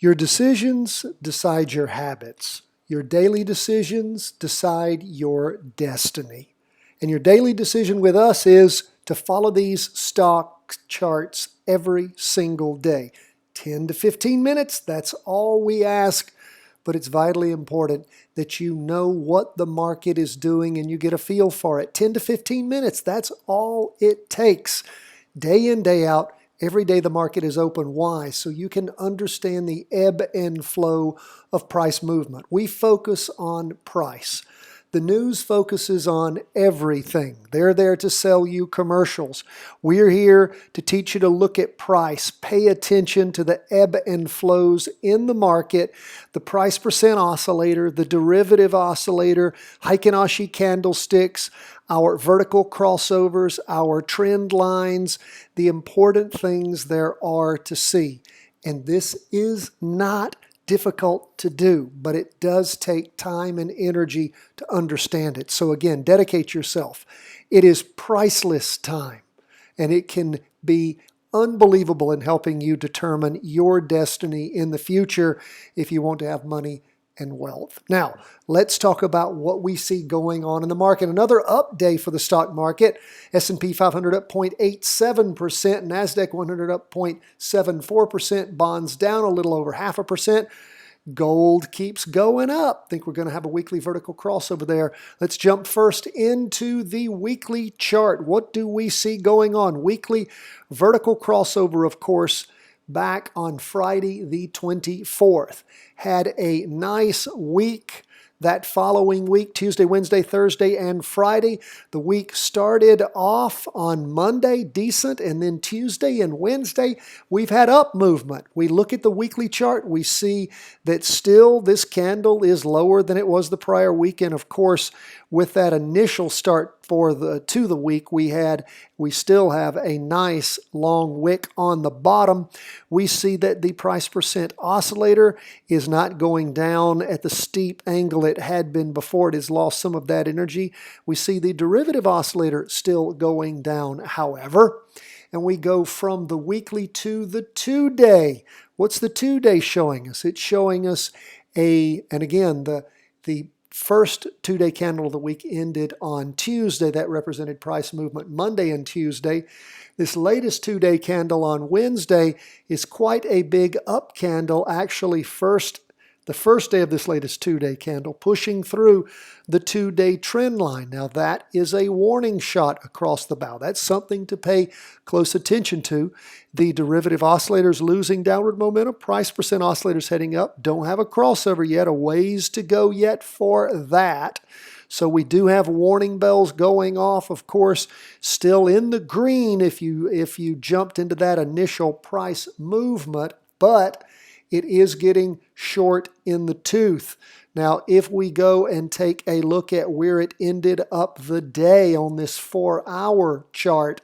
Your decisions decide your habits. Your daily decisions decide your destiny. And your daily decision with us is to follow these stock charts every single day. 10 to 15 minutes, that's all we ask. But it's vitally important that you know what the market is doing and you get a feel for it. 10 to 15 minutes, that's all it takes. Day in, day out, every day the market is open. Why? So you can understand the ebb and flow of price movement. We focus on price. The news focuses on everything. They're there to sell you commercials. We're here to teach you to look at price. Pay attention to the ebb and flows in the market, the price percent oscillator, the derivative oscillator, Heikin-Ashi candlesticks, our vertical crossovers, our trend lines, the important things there are to see. And this is not difficult to do, but it does take time and energy to understand it. So again, dedicate yourself. It is priceless time, and it can be unbelievable in helping you determine your destiny in the future if you want to have money and wealth. Now, let's talk about what we see going on in the market. Another up day for the stock market. S&P 500 up 0.87%, NASDAQ 100 up 0.74%, bonds down a little over 0.5%. Gold keeps going up. I think we're going to have a weekly vertical crossover there. Let's jump first into the weekly chart. What do we see going on? Weekly vertical crossover, of course, back on Friday the 24th. Had a nice week that following week, Tuesday, Wednesday, Thursday, and Friday. The week started off on Monday, decent, and then Tuesday and Wednesday, we've had up movement. We look at the weekly chart, we see that still this candle is lower than it was the prior weekend. Of course, with that initial start to the week, we still have a nice long wick on the bottom. We see that the price percent oscillator is not going down at the steep angle it had been before. It has lost some of that energy. We see the derivative oscillator still going down, however. And we go from the weekly to the 2-day. What's the 2-day showing us? It's showing us and again, the first 2-day candle of the week ended on Tuesday. That represented price movement Monday and Tuesday. This latest 2-day candle on Wednesday is quite a big up candle. Actually, the first day of this latest 2-day candle pushing through the 2-day trend line. Now that is a warning shot across the bow. That's something to pay close attention to. The derivative oscillators losing downward momentum. Price percent oscillators heading up. Don't have a crossover yet. A ways to go yet for that. So we do have warning bells going off. Of course, still in the green if you jumped into that initial price movement, but it is getting short in the tooth. Now, if we go and take a look at where it ended up the day on this 4-hour chart,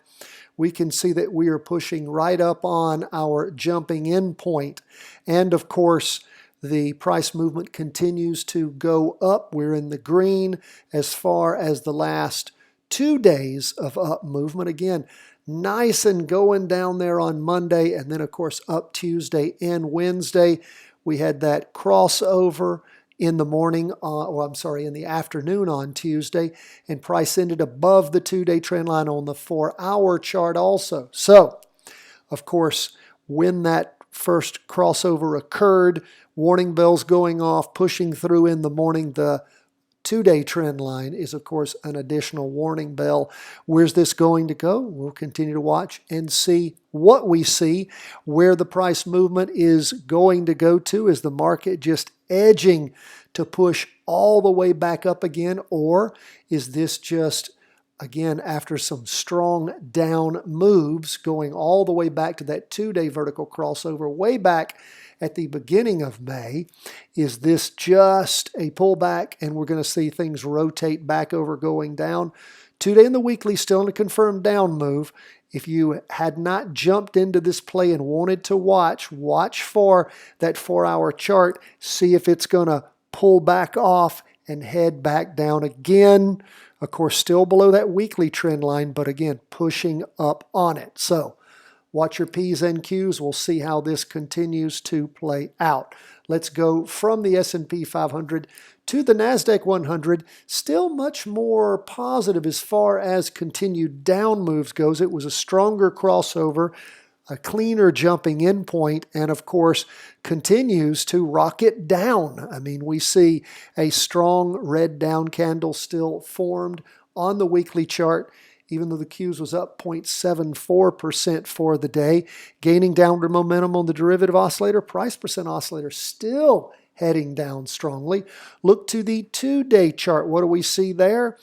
we can see that we are pushing right up on our jumping in point. And of course, the price movement continues to go up. We're in the green as far as the last 2 days of up movement. Again, nice and going down there on Monday, and then of course up Tuesday and Wednesday. We had that crossover in the morning, in the afternoon on Tuesday, and price ended above the 2-day trend line on the 4-hour chart also. So, of course, when that first crossover occurred, warning bells going off, pushing through in the morning, the 2-day trend line is, of course, an additional warning bell. Where's this going to go? We'll continue to watch and see what we see. Where the price movement is going to go to. Is the market just edging to push all the way back up again? Or is this just, again, after some strong down moves, going all the way back to that 2-day vertical crossover way back at the beginning of May? Is this just a pullback and we're going to see things rotate back over going down? 2-day and the weekly still in a confirmed down move. If you had not jumped into this play and wanted to watch for that 4-hour chart, see if it's going to pull back off and head back down again. Of course, still below that weekly trend line, but again, pushing up on it. So Watch your P's and Q's. We'll see how this continues to play out. Let's go from the S&P 500 to the NASDAQ 100. Still much more positive as far as continued down moves goes. It was a stronger crossover, a cleaner jumping in point, and of course continues to rocket down. I mean, we see a strong red down candle still formed on the weekly chart, even though the Qs was up 0.74% for the day, gaining downward momentum on the derivative oscillator. Price percent oscillator still heading down strongly. Look to the 2-day chart. What do we see there?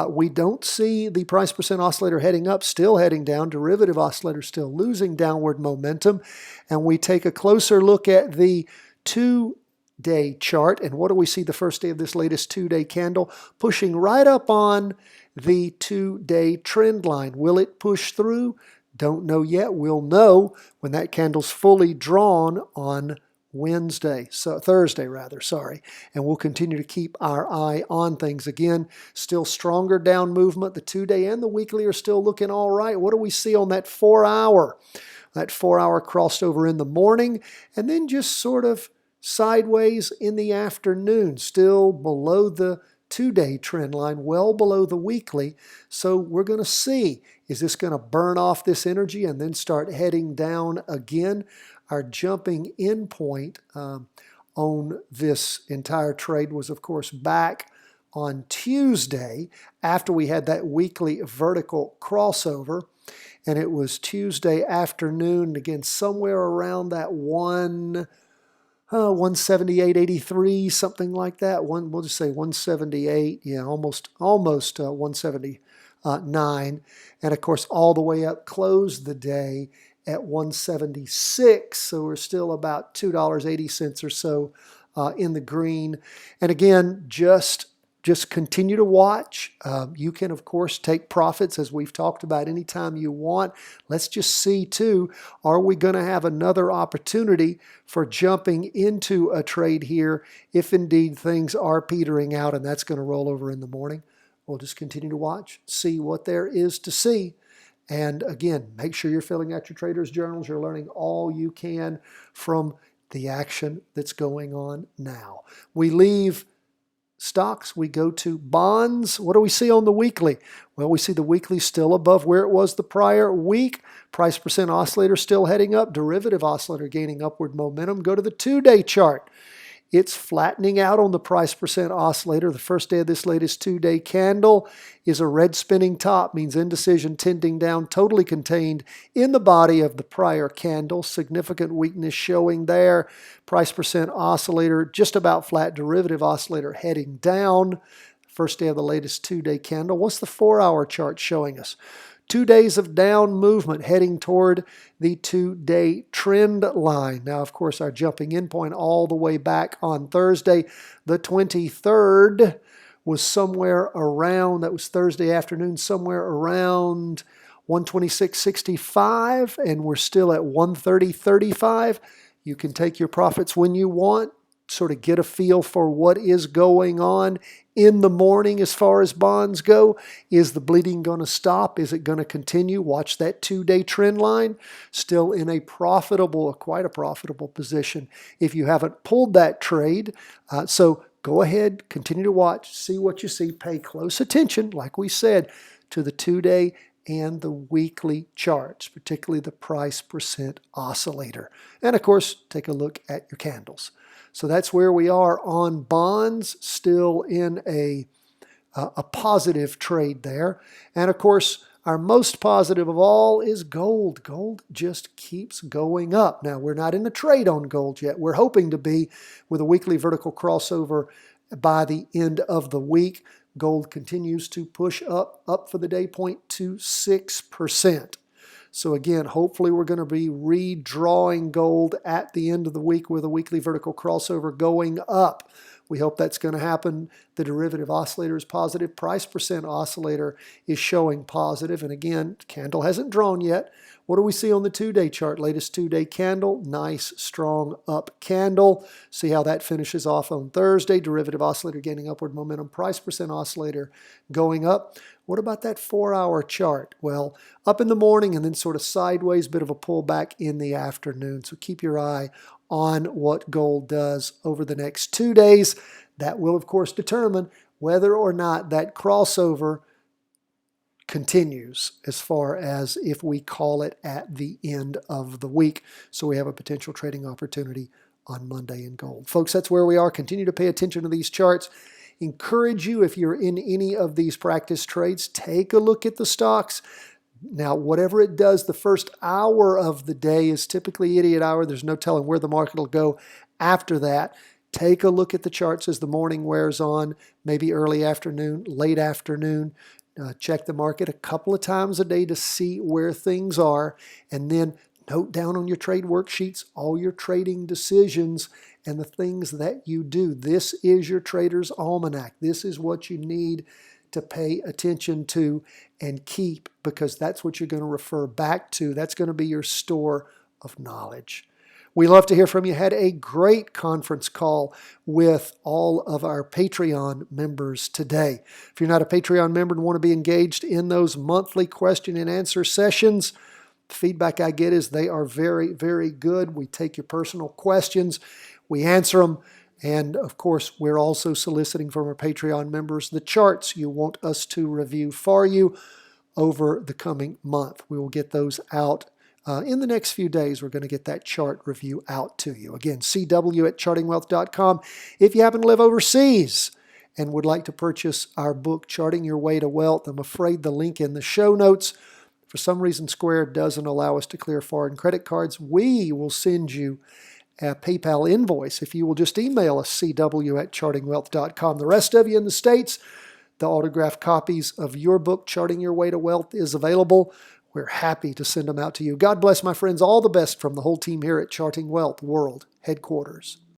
We don't see the price percent oscillator heading up, still heading down. Derivative oscillator still losing downward momentum. And we take a closer look at the 2-day chart. And what do we see the first day of this latest 2-day candle? Pushing right up on the 2-day trend line. Will it push through? Don't know yet. We'll know when that candle's fully drawn on Thursday, and we'll continue to keep our eye on things. Again, still stronger down movement. The 2-day and the weekly are still looking all right. What do we see on that 4-hour? That 4-hour crossed over in the morning and then just sort of sideways in the afternoon, still below the 2-day trend line, well below the weekly. So we're going to see, is this going to burn off this energy and then start heading down again? Our jumping in point on this entire trade was, of course, back on Tuesday after we had that weekly vertical crossover. And it was Tuesday afternoon, again, somewhere around that 178.83, something like that. We'll just say 178, yeah, almost 179. And of course, all the way up, closed the day at 176, so we're still about $2.80 or so in the green. And again, just continue to watch. You can, of course, take profits, as we've talked about, anytime you want. Let's just see, too, are we going to have another opportunity for jumping into a trade here if indeed things are petering out and that's going to roll over in the morning? We'll just continue to watch, see what there is to see. And again, make sure you're filling out your trader's journals. You're learning all you can from the action that's going on now. We leave stocks, we go to bonds. What do we see on the weekly? Well, we see the weekly still above where it was the prior week. Price percent oscillator still heading up. Derivative oscillator gaining upward momentum. Go to the 2-day chart. It's flattening out on the price percent oscillator. The first day of this latest 2-day candle is a red spinning top, means indecision tending down, totally contained in the body of the prior candle. Significant weakness showing there. Price percent oscillator just about flat. Derivative oscillator heading down. First day of the latest 2-day candle. What's the 4-hour chart showing us? 2 days of down movement heading toward the 2-day trend line. Now, of course, our jumping in point all the way back on Thursday, the 23rd, was somewhere around, that was Thursday afternoon, somewhere around 126.65, and we're still at 130.35. You can take your profits when you want, sort of get a feel for what is going on in the morning as far as bonds go. Is the bleeding going to stop? Is it going to continue? Watch that 2-day trend line. Still in a profitable, quite a profitable position if you haven't pulled that trade. So go ahead, continue to watch, see what you see. Pay close attention, like we said, to the 2-day and the weekly charts, particularly the price percent oscillator. And of course, take a look at your candles. So that's where we are on bonds, still in a positive trade there. And of course, our most positive of all is gold. Gold just keeps going up. Now, we're not in a trade on gold yet. We're hoping to be with a weekly vertical crossover by the end of the week. Gold continues to push up for the day, 0.26%. So again, hopefully we're going to be redrawing gold at the end of the week with a weekly vertical crossover going up. We hope that's going to happen. The derivative oscillator is positive. Price percent oscillator is showing positive. And again, candle hasn't drawn yet. What do we see on the 2-day chart? Latest 2-day candle, nice, strong up candle. See how that finishes off on Thursday. Derivative oscillator gaining upward momentum. Price percent oscillator going up. What about that 4-hour chart? Well, up in the morning and then sort of sideways, bit of a pullback in the afternoon. So keep your eye on what gold does over the next 2 days. That will, of course, determine whether or not that crossover continues as far as if we call it at the end of the week. So we have a potential trading opportunity on Monday in gold. Folks, that's where we are. Continue to pay attention to these charts. Encourage you, if you're in any of these practice trades, take a look at the stocks. Now, whatever it does, the first hour of the day is typically idiot hour. There's no telling where the market will go after that. Take a look at the charts as the morning wears on, maybe early afternoon, late afternoon. Check the market a couple of times a day to see where things are, and then note down on your trade worksheets all your trading decisions and the things that you do. This is your trader's almanac. This is what you need to pay attention to and keep, because that's what you're going to refer back to. That's going to be your store of knowledge. We love to hear from you. Had a great conference call with all of our Patreon members today. If you're not a Patreon member and want to be engaged in those monthly question and answer sessions, the feedback I get is they are very, very good. We take your personal questions, we answer them, and of course, we're also soliciting from our Patreon members the charts you want us to review for you over the coming month. We will get those out. In the next few days, we're going to get that chart review out to you. Again, cw@chartingwealth.com. If you happen to live overseas and would like to purchase our book, Charting Your Way to Wealth, I'm afraid the link in the show notes, for some reason, Square doesn't allow us to clear foreign credit cards. We will send you a PayPal invoice if you will just email us, cw@chartingwealth.com. The rest of you in the States, the autographed copies of your book, Charting Your Way to Wealth, is available. We're happy to send them out to you. God bless, my friends. All the best from the whole team here at Charting Wealth World Headquarters.